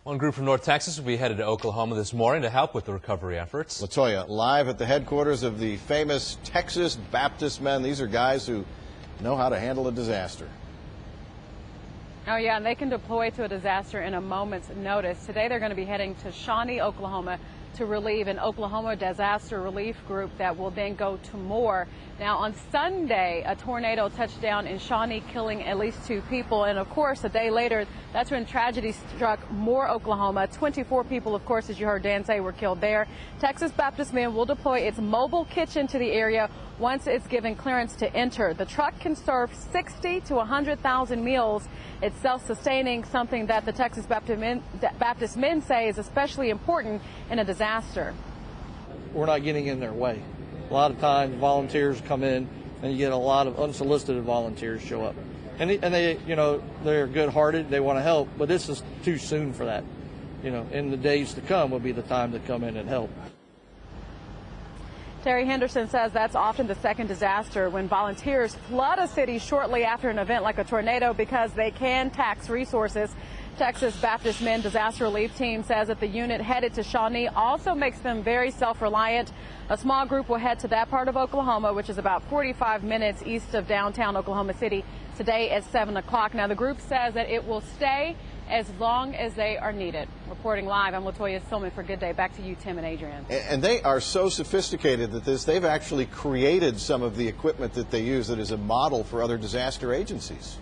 One group from North Texas will be headed to Oklahoma this morning to help with the recovery efforts. Latoya, live at the headquarters of the famous Texas Baptist Men. These are guys who know how to handle a disaster. Oh, yeah, and they can deploy to a disaster in a moment's notice. Today they're going to be heading to Shawnee, Oklahoma, to relieve an Oklahoma disaster relief group that will then go to Moore. Now, on Sunday, a tornado touched down in Shawnee, killing at least 2 people. And, of course, a day later, that's when tragedy struck Moore, Oklahoma. 24 people, of course, as you heard Dan say, were killed there. Texas Baptist Men will deploy its mobile kitchen to the area once it's given clearance to enter. The truck can serve 60 to 100,000 meals. It's self-sustaining, something that the Texas Baptist Men say is especially important in a disaster. We're not getting in their way. A lot of times volunteers come in and you get a lot of unsolicited volunteers show up. And they, they're good-hearted, they want to help, but this is too soon for that. In the days to come will be the time to come in and help. Terry Henderson says that's often the second disaster when volunteers flood a city shortly after an event like a tornado because they can tax resources. Texas Baptist Men Disaster Relief Team says that the unit headed to Shawnee also makes them very self-reliant. A small group will head to that part of Oklahoma, which is about 45 minutes east of downtown Oklahoma City, today at 7 o'clock. Now, the group says that it will stay as long as they are needed. Reporting live, I'm Latoya Stillman for Good Day. Back to you, Tim and Adrian. And they are so sophisticated that they've actually created some of the equipment that they use that is a model for other disaster agencies.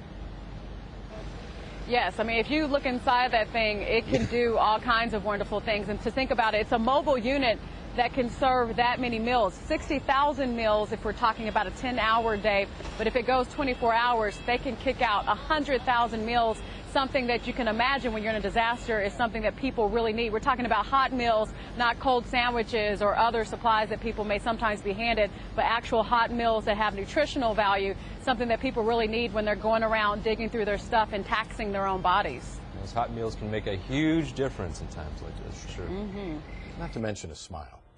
Yes, I mean, if you look inside that thing, it can do all kinds of wonderful things. And to think about it, it's a mobile unit that can serve that many meals, 60,000 meals if we're talking about a 10-hour day. But if it goes 24 hours, they can kick out 100,000 meals, something that you can imagine when you're in a disaster is something that people really need. We're talking about hot meals, not cold sandwiches or other supplies that people may sometimes be handed, but actual hot meals that have nutritional value, something that people really need when they're going around digging through their stuff and taxing their own bodies. Those hot meals can make a huge difference in times like this, for sure. Not to mention a smile.